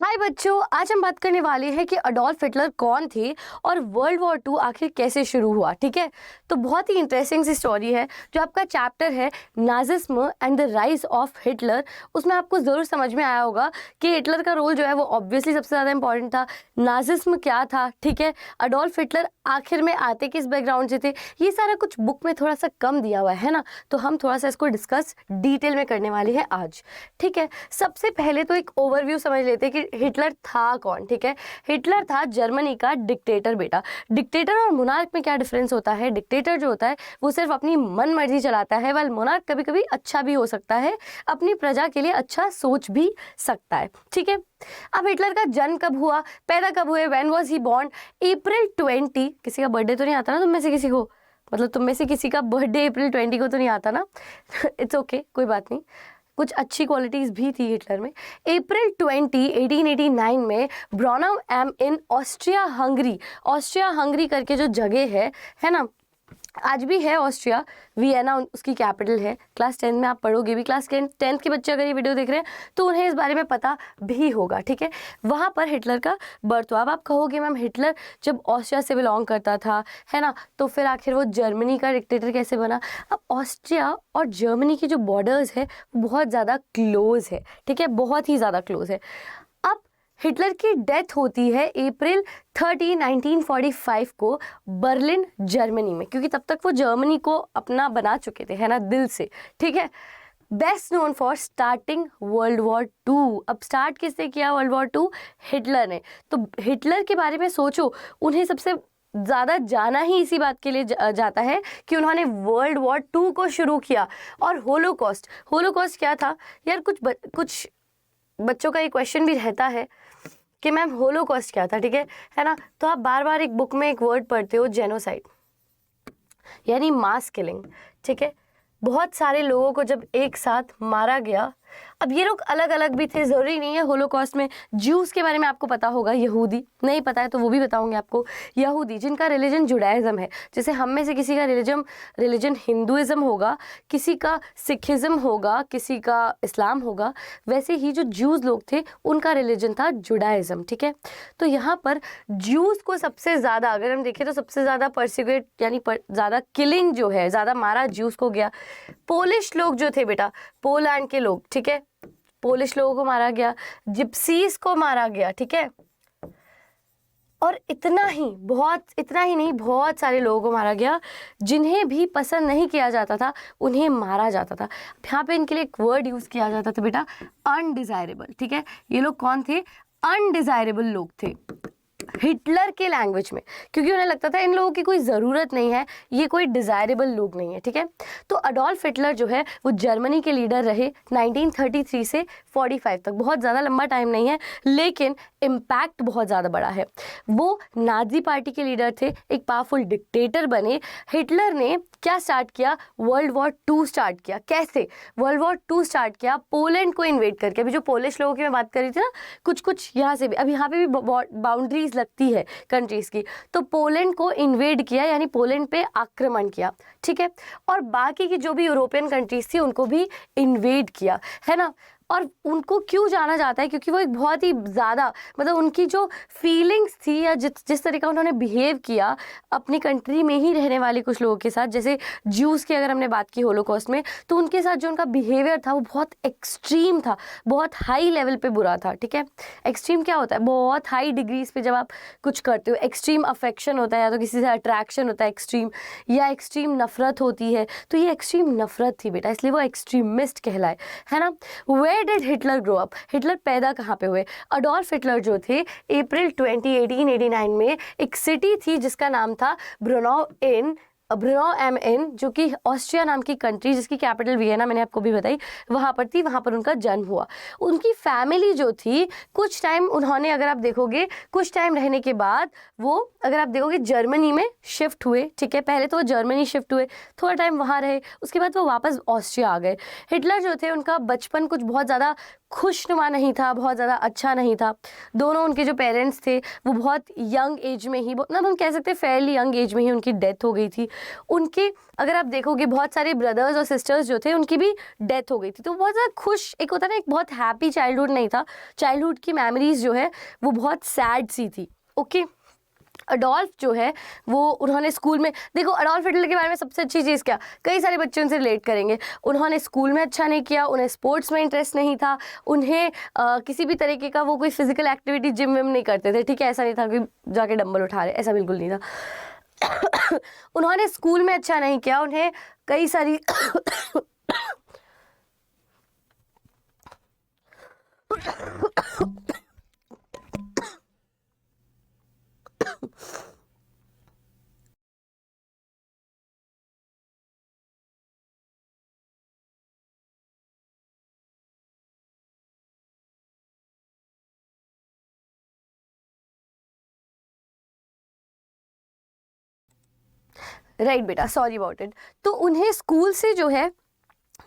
हाय बच्चों, आज हम बात करने वाले हैं कि अडोल्फ हिटलर कौन थे और वर्ल्ड वॉर टू आखिर कैसे शुरू हुआ। ठीक है, तो बहुत ही इंटरेस्टिंग सी स्टोरी है। जो आपका चैप्टर है Nazism and the rise of Hitler, उसमें आपको ज़रूर समझ में आया होगा कि हिटलर का रोल जो है वो ऑब्वियसली सबसे ज़्यादा इंपॉर्टेंट था। नाजिज्म क्या था, ठीक है, अडोल्फ हिटलर आखिर में आते किस बैकग्राउंड से थे, ये सारा कुछ बुक में थोड़ा सा कम दिया हुआ है ना, तो हम थोड़ा सा इसको डिस्कस डिटेल में करने वाले हैं आज। ठीक है, सबसे पहले तो एक ओवरव्यू समझ लेते हैं कि हिटलर था कौन। ठीक है, हिटलर था जर्मनी का डिक्टेटर बेटा। डिक्टेटर और मोनार्क में क्या डिफरेंस होता है? डिक्टेटर जो होता है वो सिर्फ अपनी मन मर्जी चलाता है, वाल मोनार्क कभी कभी अच्छा भी हो सकता है, अपनी प्रजा के लिए अच्छा सोच भी सकता है। ठीक है, अब हिटलर का जन्म कब हुआ, पैदा कब हुए, when was he born? April 20, किसी का बर्थडे तो नहीं आता ना तुम में से किसी को, मतलब तुम में से किसी का बर्थडे April 20 को तो नहीं आता ना। इट्स ओके, कोई बात नहीं, कुछ अच्छी क्वालिटीज़ भी थी हिटलर में। April 20, 1889 में ब्रॉनम एम इन ऑस्ट्रिया हंगरी करके जो जगह है ना, आज भी है ऑस्ट्रिया, वियना उसकी कैपिटल है। क्लास 10 में आप पढ़ोगे भी, क्लास 10th के बच्चे अगर ये वीडियो देख रहे हैं तो उन्हें इस बारे में पता भी होगा। ठीक है, वहाँ पर हिटलर का बर्थ हुआ। अब आप कहोगे मैम हिटलर जब ऑस्ट्रिया से बिलोंग करता था, है ना, तो फिर आखिर वो जर्मनी का डिक्टेटर कैसे बना? अब ऑस्ट्रिया और जर्मनी की जो बॉर्डर्स है बहुत ज़्यादा क्लोज है। ठीक है, बहुत ही ज़्यादा क्लोज है। अब हिटलर की डेथ होती है April 30, 1945 को बर्लिन जर्मनी में, क्योंकि तब तक वो जर्मनी को अपना बना चुके थे, है ना, दिल से। ठीक है, best known for starting World War two. अब स्टार्ट किसने किया वर्ल्ड वॉर टू? हिटलर ने। तो हिटलर के बारे में सोचो, उन्हें सबसे ज़्यादा जाना ही इसी बात के लिए जाता है कि उन्होंने वर्ल्ड वॉर टू को शुरू किया। और होलोकॉस्ट क्या था यार? कुछ बच्चों का ये क्वेश्चन भी रहता है कि मैम होलोकॉस्ट क्या था। ठीक है ना, तो आप बार बार एक बुक में एक वर्ड पढ़ते हो, जेनोसाइड, यानी मास किलिंग। ठीक है, बहुत सारे लोगों को जब एक साथ मारा गया। अब ये लोग अलग अलग भी थे, ज़रूरी नहीं है होलोकॉस्ट में। ज्यूज़ के बारे में आपको पता होगा, यहूदी नहीं पता है तो वो भी बताऊंगे आपको। यहूदी जिनका रिलीजन जुडाइज़म है, जैसे हम में से किसी का रिलीजन हिंदुइज़्म होगा, किसी का सिखिज़्म होगा, किसी का इस्लाम होगा, वैसे ही जो ज्यूज़ लोग थे उनका रिलीजन था जुडाइज़म। ठीक है, तो यहाँ पर ज्यूज़ को सबसे ज़्यादा अगर हम देखें तो सबसे ज़्यादा परसिक्यूट यानी ज़्यादा किलिंग जो है, ज़्यादा मारा ज्यूज़ को गया। पोलिश लोग जो थे बेटा, पोलैंड के लोग, ठीक है, पोलिश लोगों को मारा गया, जिप्सीज को मारा गया। ठीक है, और इतना ही नहीं, बहुत सारे लोगों को मारा गया जिन्हें भी पसंद नहीं किया जाता था, उन्हें मारा जाता था। यहाँ पे इनके लिए एक वर्ड यूज किया जाता था बेटा, अनडिजायरेबल। ठीक है, ये लोग कौन थे? अनडिजायरेबल लोग थे हिटलर के लैंग्वेज में, क्योंकि उन्हें लगता था इन लोगों की कोई ज़रूरत नहीं है, ये कोई डिज़ायरेबल लोग नहीं है। ठीक है, तो अडोल्फ हिटलर जो है वो जर्मनी के लीडर रहे 1933 से 45 तक। बहुत ज़्यादा लंबा टाइम नहीं है, लेकिन इम्पैक्ट बहुत ज़्यादा बड़ा है। वो नाजी पार्टी के लीडर थे, एक पावरफुल डिक्टेटर बने। हिटलर ने क्या स्टार्ट किया? वर्ल्ड वॉर टू स्टार्ट किया। कैसे वर्ल्ड वॉर टू स्टार्ट किया? पोलैंड को इन्वेड करके। अभी जो पोलिश लोगों की मैं बात कर रही थी ना, कुछ यहाँ से भी, अब यहाँ पे भी बाउंड्रीज लगती है कंट्रीज की, तो पोलैंड को इन्वेड किया, यानी पोलैंड पे आक्रमण किया। ठीक है, और बाकी की जो भी यूरोपियन कंट्रीज थी उनको भी इन्वेड किया, है ना। और उनको क्यों जाना जाता है? क्योंकि वो एक बहुत ही ज़्यादा, मतलब उनकी जो फीलिंग्स थी या जिस तरीका उन्होंने बिहेव किया अपनी कंट्री में ही रहने वाले कुछ लोगों के साथ, जैसे ज्यूज़ की अगर हमने बात की होलोकॉस्ट में, तो उनके साथ जो उनका बिहेवियर था वो बहुत एक्सट्रीम था, बहुत हाई लेवल पे बुरा था। ठीक है, एक्सट्रीम क्या होता है? बहुत हाई डिग्रीज पे जब आप कुछ करते हो। एक्सट्रीम अफेक्शन होता है, या तो किसी से अट्रैक्शन होता है एक्सट्रीम, या एक्सट्रीम नफरत होती है, तो ये एक्सट्रीम नफरत थी बेटा, इसलिए वो एक्सट्रीमिस्ट कहलाए, है ना। Where did Hitler grow up? Hitler पैदा कहाँ पे हुए? अडोल्फ हिटलर जो थे April 20, 1889 में एक सिटी थी जिसका नाम था ब्रुनो एम इन, जो कि ऑस्ट्रिया नाम की कंट्री, जिसकी कैपिटल वियना मैंने आपको भी बताई, वहाँ पर थी। वहाँ पर उनका जन्म हुआ। उनकी फैमिली जो थी, कुछ टाइम उन्होंने, अगर आप देखोगे, कुछ टाइम रहने के बाद वो, अगर आप देखोगे, जर्मनी में शिफ्ट हुए। ठीक है, पहले तो वो जर्मनी शिफ्ट हुए, थोड़ा टाइम वहाँ रहे, उसके बाद वो वापस ऑस्ट्रिया आ गए। हिटलर जो थे उनका बचपन कुछ बहुत ज़्यादा खुशनुमा नहीं था, बहुत ज़्यादा अच्छा नहीं था। दोनों उनके जो पेरेंट्स थे वो बहुत यंग एज में ही, मतलब हम कह सकते हैं फेयरली यंग एज में ही उनकी डेथ हो गई थी। उनके अगर आप देखोगे बहुत सारे ब्रदर्स और सिस्टर्स जो थे उनकी भी डेथ हो गई थी। तो बहुत ज़्यादा खुश, एक होता है ना, एक बहुत हैप्पी चाइल्डहुड नहीं था। चाइल्डहुड की मेमोरीज जो है वो बहुत सैड सी थी। ओके, अडोल्फ जो है वो उन्होंने स्कूल में, देखो अडोल्फ हिटलर के बारे में सबसे अच्छी चीज़ क्या, कई सारे बच्चे उनसे रिलेट करेंगे, उन्होंने स्कूल में अच्छा नहीं किया, उन्हें स्पोर्ट्स में इंटरेस्ट नहीं था, उन्हें किसी भी तरीके का वो कोई फिजिकल एक्टिविटी जिम विम नहीं करते थे, ठीक है, ऐसा नहीं था कि जाके डंबल उठा रहे, ऐसा बिल्कुल नहीं था। उन्होंने स्कूल में अच्छा नहीं किया, उन्हें कई सारी राइट बेटा, सॉरी अबाउट इट। तो उन्हें स्कूल से जो है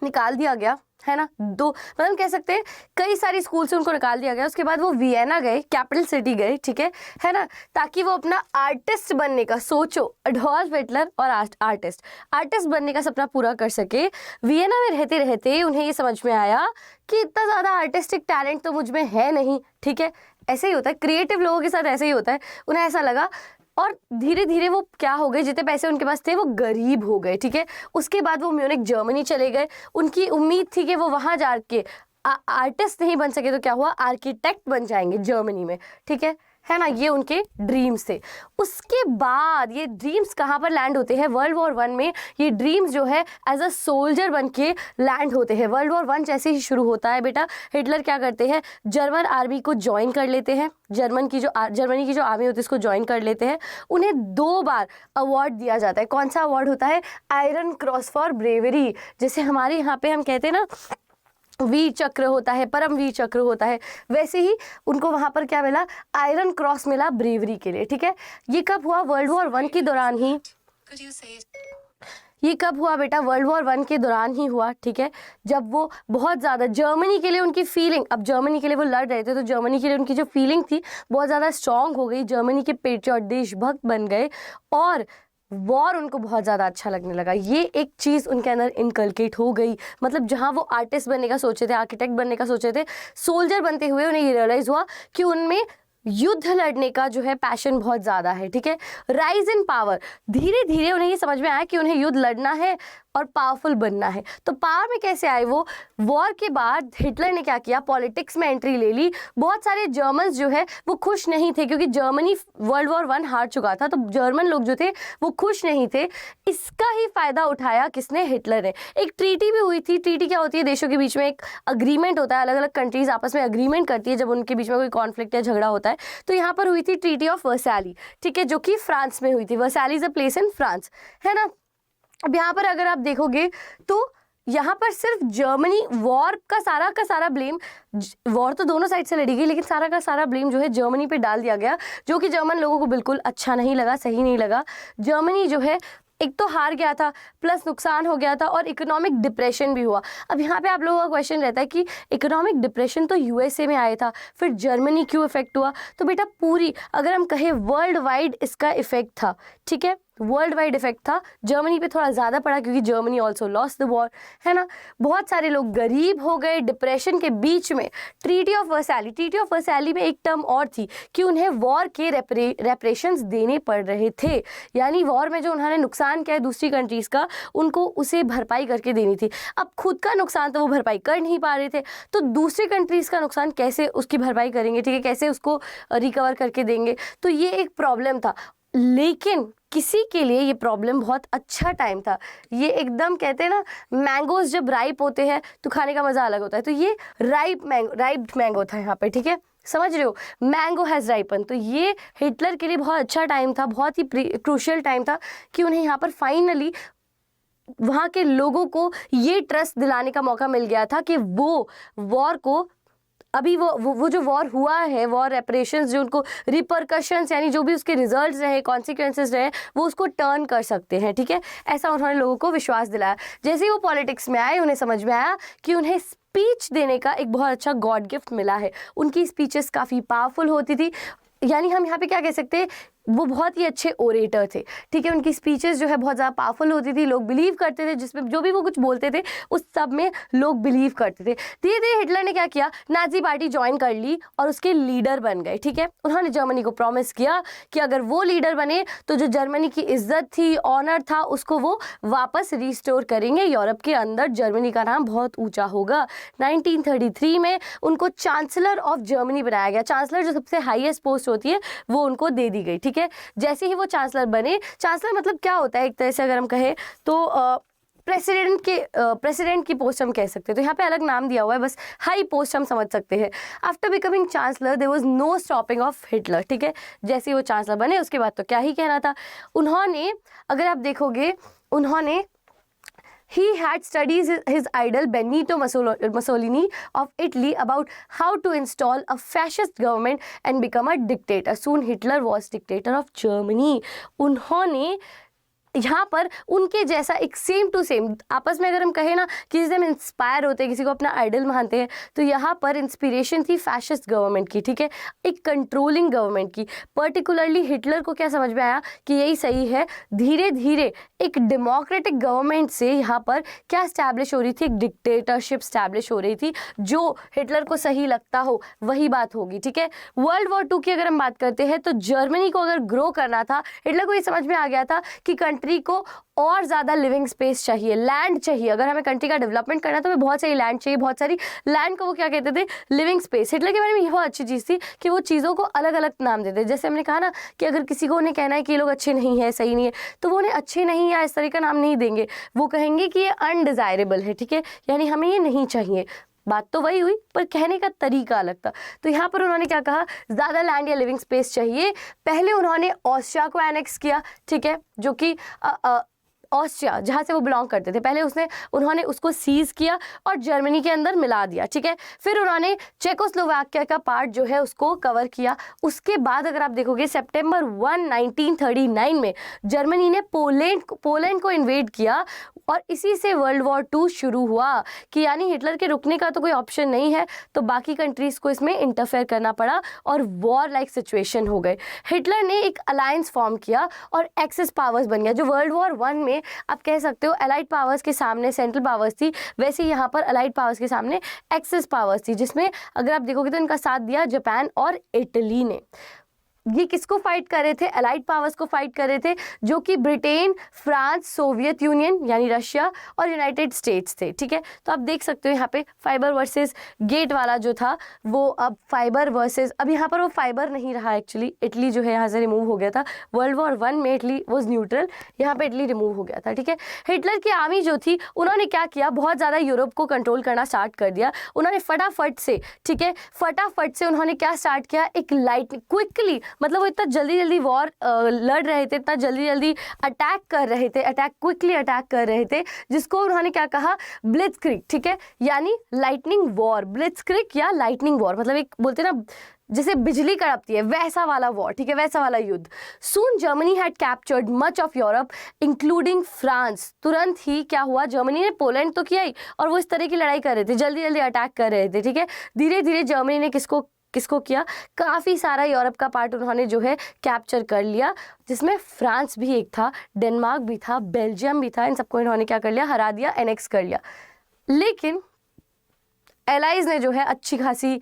निकाल दिया गया, है ना, दो मतलब कह सकते हैं कई सारी स्कूल से उनको निकाल दिया गया। उसके बाद वो वियना गए, कैपिटल सिटी गए, ठीक है ना, ताकि वो अपना आर्टिस्ट बनने का, सोचो अडोल्फ हिटलर और आर्टिस्ट बनने का सपना पूरा कर सके। वियना में रहते रहते उन्हें ये समझ में आया कि इतना ज़्यादा आर्टिस्टिक टैलेंट तो मुझ में है नहीं, ठीक है, ऐसे ही होता है, क्रिएटिव लोगों के साथ ऐसे ही होता है। उन्हें ऐसा लगा और धीरे धीरे वो क्या हो गए, जितने पैसे उनके पास थे वो गरीब हो गए, ठीक है। उसके बाद वो म्यूनिक जर्मनी चले गए। उनकी उम्मीद थी कि वो वहाँ जाके आर्टिस्ट नहीं बन सके तो क्या हुआ, आर्किटेक्ट बन जाएंगे जर्मनी में, ठीक है ना, ये उनके ड्रीम्स थे। उसके बाद ये ड्रीम्स कहाँ पर लैंड होते हैं, वर्ल्ड वॉर 1 में ये ड्रीम्स जो है एज अ सोल्जर बन के लैंड होते हैं। वर्ल्ड वॉर 1 जैसे ही शुरू होता है बेटा, हिटलर क्या करते हैं, जर्मन आर्मी को ज्वाइन कर लेते हैं, जर्मनी की जो आर्मी होती है उसको ज्वाइन कर लेते हैं। उन्हें 2 बार अवार्ड दिया जाता है। कौन सा अवार्ड होता है, आयरन क्रॉस फॉर ब्रेवरी, जैसे हमारे यहाँ पे हम कहते हैं ना वीर चक्र होता है, परम वीर चक्र होता है, वैसे ही उनको वहाँ पर क्या मिला, आयरन क्रॉस मिला ब्रेवरी के लिए, ठीक है। ये कब हुआ, वर्ल्ड वॉर 1 के दौरान ही, ये कब हुआ बेटा, वर्ल्ड वॉर 1 के दौरान ही हुआ, ठीक है, जब वो बहुत ज़्यादा जर्मनी के लिए उनकी फीलिंग, अब जर्मनी के लिए वो लड़ रहे थे तो जर्मनी के लिए उनकी जो फीलिंग थी बहुत ज़्यादा स्ट्रांग हो गई, जर्मनी के पेट्रियट देशभक्त बन गए और वॉर उनको बहुत ज़्यादा अच्छा लगने लगा। ये एक चीज़ उनके अंदर इनकलकेट हो गई, मतलब जहाँ वो आर्टिस्ट बनने का सोचे थे, आर्किटेक्ट बनने का सोचे थे, सोल्जर बनते हुए उन्हें ये रियलाइज़ हुआ कि उनमें युद्ध लड़ने का जो है पैशन बहुत ज़्यादा है, ठीक है। राइज इन पावर, धीरे धीरे उन्हें ये समझ में आया कि उन्हें युद्ध लड़ना है और पावरफुल बनना है। तो पावर में कैसे आए वो, वॉर के बाद हिटलर ने क्या किया, पॉलिटिक्स में एंट्री ले ली। बहुत सारे जर्मन्स जो है वो खुश नहीं थे क्योंकि जर्मनी वर्ल्ड वॉर 1 हार चुका था, तो जर्मन लोग जो थे वो खुश नहीं थे। इसका ही फ़ायदा उठाया किसने, हिटलर ने। एक ट्रीटी भी हुई थी। ट्रीटी क्या होती है, देशों के बीच में एक अग्रीमेंट होता है, अलग अलग कंट्रीज आपस में अग्रीमेंट करती है जब उनके बीच में कोई कॉन्फ्लिक्ट या झगड़ा होता है। तो यहाँ पर हुई थी ट्रीटी ऑफ वर्साली, ठीक है, जो कि फ्रांस में हुई थी। Versailles is a place in France, है ना। अब यहाँ पर अगर आप देखोगे तो यहाँ पर सिर्फ जर्मनी, वॉर का सारा ब्लेम, वॉर तो दोनों साइड से लड़ी गई लेकिन सारा का सारा ब्लेम जो है जर्मनी पे डाल दिया गया, जो कि जर्मन लोगों को बिल्कुल अच्छा नहीं लगा, सही नहीं लगा। जर्मनी जो है एक तो हार गया था, प्लस नुकसान हो गया था और इकोनॉमिक डिप्रेशन भी हुआ। अब यहाँ पे आप लोगों का क्वेश्चन रहता है कि इकोनॉमिक डिप्रेशन तो यूएसए में आया था, फिर जर्मनी क्यों इफेक्ट हुआ। तो बेटा पूरी अगर हम कहें वर्ल्ड वाइड इसका इफेक्ट था, ठीक है, वर्ल्ड वाइड इफेक्ट था। जर्मनी पे थोड़ा ज़्यादा पड़ा क्योंकि Germany also lost the war, है ना। बहुत सारे लोग गरीब हो गए डिप्रेशन के बीच में। ट्रीटी ऑफ वर्साली में एक टर्म और थी कि उन्हें वॉर के रेपरेशंस देने पड़ रहे थे, यानी वॉर में जो उन्होंने नुकसान किया है दूसरी कंट्रीज़ का, उनको उसे भरपाई करके देनी थी। अब खुद का नुकसान तो वो भरपाई कर नहीं पा रहे थे, तो दूसरी कंट्रीज़ का नुकसान कैसे उसकी भरपाई करेंगे, ठीक है, कैसे उसको रिकवर करके देंगे। तो ये एक प्रॉब्लम था, लेकिन किसी के लिए ये प्रॉब्लम बहुत अच्छा टाइम था। ये एकदम कहते हैं ना, मैंगोज जब राइप होते हैं तो खाने का मज़ा अलग होता है, तो ये राइप्ड मैंगो था यहाँ पे, ठीक है, समझ रहे हो, मैंगो हैज़ राइपन। तो ये हिटलर के लिए बहुत अच्छा टाइम था, बहुत ही क्रूशियल टाइम था कि उन्हें यहाँ पर फाइनली वहाँ के लोगों को ये ट्रस्ट दिलाने का मौका मिल गया था कि वो वॉर को, अभी वो जो वॉर हुआ है, वॉर रेपरेशंस, जो उनको रिपरकशंस यानी जो भी उसके रिजल्ट्स रहे, कॉन्सिक्वेंसेस रहे, वो उसको टर्न कर सकते हैं, ठीक है। ऐसा उन्होंने लोगों को विश्वास दिलाया। जैसे ही वो पॉलिटिक्स में आए उन्हें समझ में आया कि उन्हें स्पीच देने का एक बहुत अच्छा गॉड गिफ्ट मिला है। उनकी स्पीचेस काफ़ी पावरफुल होती थी, यानी हम यहाँ पे क्या कह सकते हैं, वो बहुत ही अच्छे ओरेटर थे, ठीक है। उनकी स्पीचेस जो है बहुत ज़्यादा पावरफुल होती थी, लोग बिलीव करते थे, जिसमें जो भी वो कुछ बोलते थे उस सब में लोग बिलीव करते थे। धीरे धीरे हिटलर ने क्या किया, नाजी पार्टी ज्वाइन कर ली और उसके लीडर बन गए, ठीक है। उन्होंने जर्मनी को प्रॉमिस किया कि अगर वो लीडर बने तो जो जर्मनी की इज्जत थी, ऑनर था, उसको वो वापस रिस्टोर करेंगे, यूरोप के अंदर जर्मनी का नाम बहुत ऊँचा होगा। 1933 में उनको चांसलर ऑफ जर्मनी बनाया गया। चांसलर जो सबसे हाईएस्ट पोस्ट होती है वो उनको दे दी गई, ठीक है। जैसे ही वो चांसलर बने, चांसलर मतलब क्या होता है एक तरह से अगर हम कहें तो प्रेसिडेंट की पोस्ट हम कह सकते हैं, तो यहाँ पे अलग नाम दिया हुआ है, बस हाई पोस्ट हम समझ सकते हैं। After becoming chancellor there was no stopping of Hitler, ठीक है। जैसे ही वो चांसलर बने उसके बाद तो क्या ही कहना था। उन्होंने, अगर आप देखोगे, उन्होंने He had studied his idol Benito Mussolini of Italy about how to install a fascist government and become a dictator. Soon Hitler was dictator of Germany. उन्होंने यहाँ पर उनके जैसा एक सेम टू सेम, आपस में अगर हम कहें ना किसी से हम इंस्पायर होते हैं, किसी को अपना आइडल मानते हैं, तो यहाँ पर इंस्पिरेशन थी फैशिस्ट गवर्नमेंट की, ठीक है, एक कंट्रोलिंग गवर्नमेंट की। पर्टिकुलरली हिटलर को क्या समझ में आया कि यही सही है। धीरे धीरे एक डेमोक्रेटिक गवर्नमेंट से यहाँ पर क्या स्टैब्लिश हो रही थी, एक डिक्टेटरशिप स्टैब्लिश हो रही थी। जो हिटलर को सही लगता हो वही बात होगी, ठीक है। वर्ल्ड वॉर 2 की अगर हम बात करते हैं तो जर्मनी को अगर ग्रो करना था, हिटलर को ये समझ में आ गया था कि कंट्री को और ज़्यादा लिविंग स्पेस चाहिए, लैंड चाहिए। अगर हमें कंट्री का डेवलपमेंट करना है तो हमें बहुत सारी लैंड चाहिए, बहुत सारी लैंड को वो क्या कहते थे, लिविंग स्पेस। हिटलर के बारे में ये बहुत अच्छी चीज़ थी कि वो चीज़ों को अलग अलग नाम देते। जैसे हमने कहा ना कि अगर किसी को उन्हें कहना है कि ये लोग अच्छे नहीं है, सही नहीं है, तो वो उन्हें अच्छे नहीं या इस तरह का नाम नहीं देंगे, वो कहेंगे कि ये अनडिज़ायरेबल है, ठीक है, यानी हमें ये नहीं चाहिए। बात तो वही हुई पर कहने का तरीका अलग था। तो यहाँ पर उन्होंने क्या कहा, ज़्यादा लैंड या लिविंग स्पेस चाहिए। पहले उन्होंने ऑस्ट्रिया को एनेक्स किया, ठीक है, जो कि ऑस्ट्रिया जहाँ से वो बिलोंग करते थे, पहले उन्होंने उसको सीज किया और जर्मनी के अंदर मिला दिया, ठीक है। फिर उन्होंने चेकोस्लोवाकिया का पार्ट जो है उसको कवर किया। उसके बाद अगर आप देखोगे सितंबर 1, 1939 में जर्मनी ने पोलैंड को इन्वेड किया और इसी से वर्ल्ड वॉर 2 शुरू हुआ कि यानी हिटलर के रुकने का तो कोई ऑप्शन नहीं है, तो बाकी कंट्रीज़ को इसमें इंटरफेयर करना पड़ा और वॉर लाइक सिचुएशन हो गए। हिटलर ने एक अलायंस फॉर्म किया और एक्सेस पावर्स बन गया। जो वर्ल्ड वॉर 1 में आप कह सकते हो अलाइड पावर्स के सामने सेंट्रल पावर्स थी, वैसे यहाँ पर अलाइड पावर्स के सामने एक्सेस पावर्स थी, जिसमें अगर आप देखोगे तो इनका साथ दिया जापान और इटली ने। ये किसको फाइट कर रहे थे, अलाइड पावर्स को फाइट कर रहे थे, जो कि ब्रिटेन, फ्रांस, सोवियत यूनियन यानी रशिया और यूनाइटेड स्टेट्स थे, ठीक है। तो आप देख सकते हो यहाँ पे फाइबर वर्सेस गेट वाला जो था वो अब फाइबर वर्सेस, अब यहाँ पर वो फाइबर नहीं रहा एक्चुअली, इटली जो है यहाँ से रिमूव हो गया था। वर्ल्ड वॉर 1 में इटली वॉज न्यूट्रल, यहाँ पे इटली रिमूव हो गया था, ठीक है। हिटलर की आर्मी जो थी उन्होंने क्या किया, बहुत ज़्यादा यूरोप को कंट्रोल करना स्टार्ट कर दिया। उन्होंने फटाफट से, ठीक है, फटाफट से उन्होंने क्या स्टार्ट किया, एक लाइट क्विकली, मतलब वो इतना जल्दी जल्दी वॉर लड़ रहे थे, इतना जल्दी जल्दी अटैक कर रहे थे, क्विकली अटैक कर रहे थे, जिसको उन्होंने क्या कहा, ब्लिट्जक्रिग, ठीक है, यानी लाइटनिंग वॉर। ब्लिट्जक्रिग या लाइटनिंग वॉर मतलब एक बोलते ना जैसे बिजली कड़कती है वैसा वाला वॉर, ठीक है, वैसा वाला युद्ध। Soon Germany had captured much of Europe including France. तुरंत ही क्या हुआ, जर्मनी ने पोलैंड तो किया ही, और वो इस तरह की लड़ाई कर रहे थे, जल्दी जल्दी अटैक कर रहे थे, ठीक है। धीरे धीरे जर्मनी ने किसको किया, काफ़ी सारा यूरोप का पार्ट उन्होंने जो है कैप्चर कर लिया, जिसमें फ्रांस भी एक था, डेनमार्क भी था, बेल्जियम भी था, इन सबको इन्होंने क्या कर लिया, हरा दिया, एनेक्स कर लिया। लेकिन एलाइज ने जो है अच्छी खासी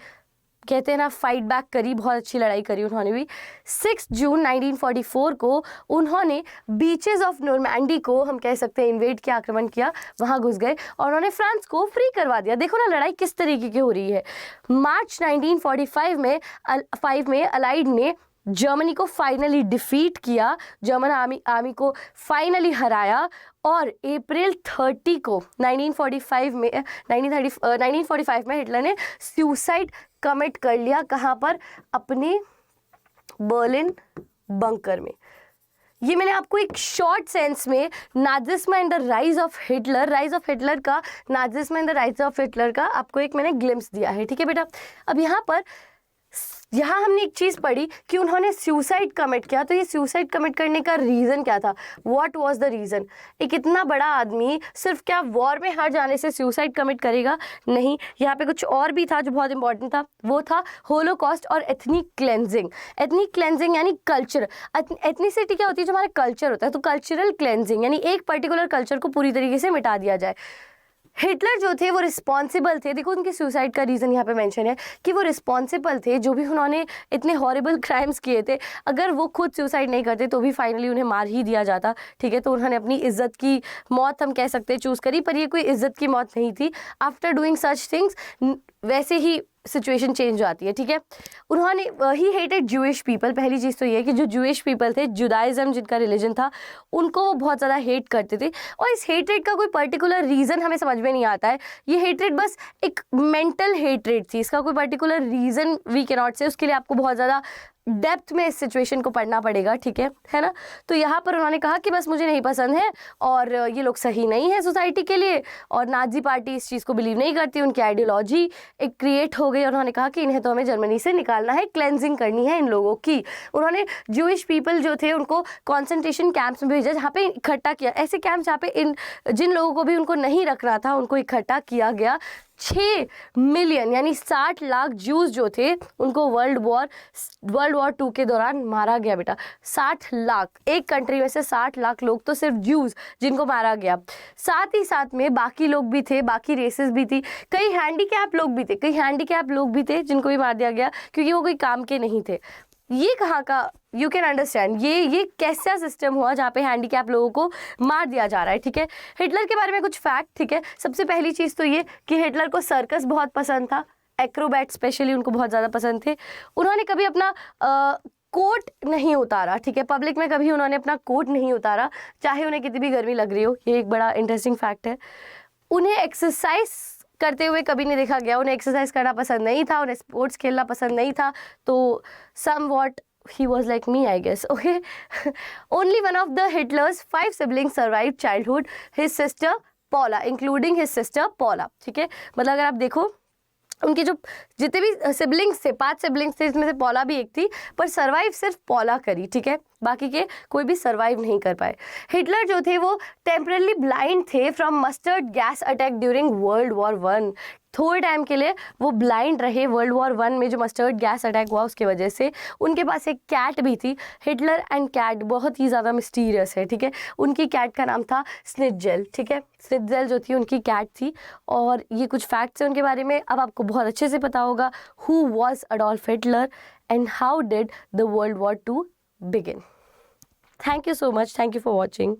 कहते हैं ना फाइट बैक करी, बहुत अच्छी लड़ाई करी उन्होंने भी। 6 जून 1944 को उन्होंने बीचेस ऑफ नॉर्मैंडी को हम कह सकते हैं इन्वेड किया, आक्रमण किया, वहाँ घुस गए और उन्होंने फ्रांस को फ्री करवा दिया। देखो ना लड़ाई किस तरीके की हो रही है। मार्च 1945 में अलाइड ने जर्मनी को फाइनली डिफीट किया, जर्मन आर्मी को फाइनली हराया और अप्रैल 30 को 1945 में हिटलर ने सुसाइड कमिट कर लिया। कहाँ पर, अपने बर्लिन बंकर में। ये मैंने आपको एक शॉर्ट सेंस में Nazism and the rise of Hitler का, Nazism and the rise of Hitler का आपको एक मैंने ग्लिम्स दिया है, ठीक है बेटा। अब यहाँ पर यहाँ हमने एक चीज़ पढ़ी कि उन्होंने सुसाइड कमिट किया, तो ये सुसाइड कमिट करने का रीज़न क्या था, व्हाट वाज द रीज़न। एक इतना बड़ा आदमी सिर्फ क्या वॉर में हार जाने से सुसाइड कमिट करेगा, नहीं, यहाँ पे कुछ और भी था जो बहुत इंपॉर्टेंट था, वो था होलोकॉस्ट और एथनिक क्लेंजिंग। एथनिक क्लेंजिंग यानी कल्चर, एथनिसिटी क्या होती है, जो हमारा कल्चर होता है, तो कल्चरल क्लेंजिंग यानी एक पर्टिकुलर कल्चर को पूरी तरीके से मिटा दिया जाए। हिटलर जो थे वो रिस्पॉन्सिबल थे, देखो उनकी सुसाइड का रीज़न यहाँ पे मेंशन है कि वो रिस्पॉन्सिबल थे, जो भी उन्होंने इतने हॉरिबल क्राइम्स किए थे, अगर वो खुद सुसाइड नहीं करते तो भी फाइनली उन्हें मार ही दिया जाता, ठीक है। तो उन्होंने अपनी इज्जत की मौत हम कह सकते हैं चूज़ करी, पर ये कोई इज्जत की मौत नहीं थी। आफ्टर डूइंग सच थिंग्स वैसे ही सिचुएशन चेंज हो आती है, ठीक है। उन्होंने ही हेटेड जूइश पीपल, पहली चीज़ तो ये है कि जो जूइश पीपल थे, जुडाइज़म जिनका रिलीजन था, उनको वो बहुत ज़्यादा हेट करते थे, और इस हेट्रेड का कोई पर्टिकुलर रीज़न हमें समझ में नहीं आता है। ये हेट्रेड बस एक मेंटल हेट्रेड थी, इसका कोई particular reason we can not say, उसके लिए आपको बहुत ज़्यादा डेप्थ में इस सिचुएशन को पढ़ना पड़ेगा, ठीक है ना। तो यहाँ पर उन्होंने कहा कि बस मुझे नहीं पसंद है और ये लोग सही नहीं है सोसाइटी के लिए, और नाजी पार्टी इस चीज़ को बिलीव नहीं करती, उनकी आइडियोलॉजी एक क्रिएट हो गई, और उन्होंने कहा कि इन्हें तो हमें जर्मनी से निकालना है, क्लेंजिंग करनी है इन लोगों की। उन्होंने जूइश पीपल जो थे उनको कॉन्सेंट्रेशन कैंप्स में भेजा, जहाँ पे इकट्ठा किया, ऐसे कैंप जहाँ पे जिन लोगों को भी उनको नहीं रखना था उनको इकट्ठा किया गया। 6 मिलियन यानी 60 लाख जूस जो थे उनको वर्ल्ड वॉर 2 के दौरान मारा गया बेटा। 60 लाख, एक कंट्री में से 60 लाख लोग तो सिर्फ जूस जिनको मारा गया। साथ ही साथ में बाकी लोग भी थे, बाकी रेसेस भी थी, कई हैंडीकैप लोग भी थे जिनको भी मार दिया गया क्योंकि वो कोई काम के नहीं थे। ये कहाँ का, यू कैन अंडरस्टैंड ये कैसा सिस्टम हुआ जहाँ पे हैंडीकैप लोगों को मार दिया जा रहा है, ठीक है। हिटलर के बारे में कुछ फैक्ट, ठीक है। सबसे पहली चीज़ तो ये कि हिटलर को सर्कस बहुत पसंद था, एक्रोबैट स्पेशली उनको बहुत ज़्यादा पसंद थे। उन्होंने कभी अपना कोट नहीं उतारा, ठीक है, पब्लिक में कभी उन्होंने अपना कोट नहीं उतारा, चाहे उन्हें कितनी भी गर्मी लग रही हो। ये एक बड़ा इंटरेस्टिंग फैक्ट है। उन्हें एक्सरसाइज करते हुए कभी नहीं देखा गया, उन्हें एक्सरसाइज करना पसंद नहीं था, उन्हें स्पोर्ट्स खेलना पसंद नहीं था, तो somewhat he was like me, I guess, okay. Only one of the Hitler's 5 siblings survived childhood, his sister Paula, including his sister Paula, ठीक है। मतलब अगर आप देखो उनके जो जितने भी सिबलिंग्स थे, 5 सिबलिंग्स थे, इसमें से पॉला भी एक थी, पर सर्वाइव सिर्फ पॉला करी, ठीक है, बाकी के कोई भी सर्वाइव नहीं कर पाए। हिटलर जो थे वो टेम्परली ब्लाइंड थे from mustard gas attack during world war 1। थोड़े टाइम के लिए वो ब्लाइंड रहे वर्ल्ड वॉर 1 में, जो मस्टर्ड गैस अटैक हुआ उसके वजह से। उनके पास एक कैट भी थी, हिटलर एंड कैट बहुत ही ज़्यादा मिस्टीरियस है, ठीक है। उनकी कैट का नाम था स्निट्जेल, ठीक है, स्निट्जेल जो थी उनकी कैट थी। और ये कुछ फैक्ट्स हैं उनके बारे में, अब आपको बहुत अच्छे से पता होगा who was Adolf Hitler and how did the world war 2 begin. Thank you so much. Thank you for watching.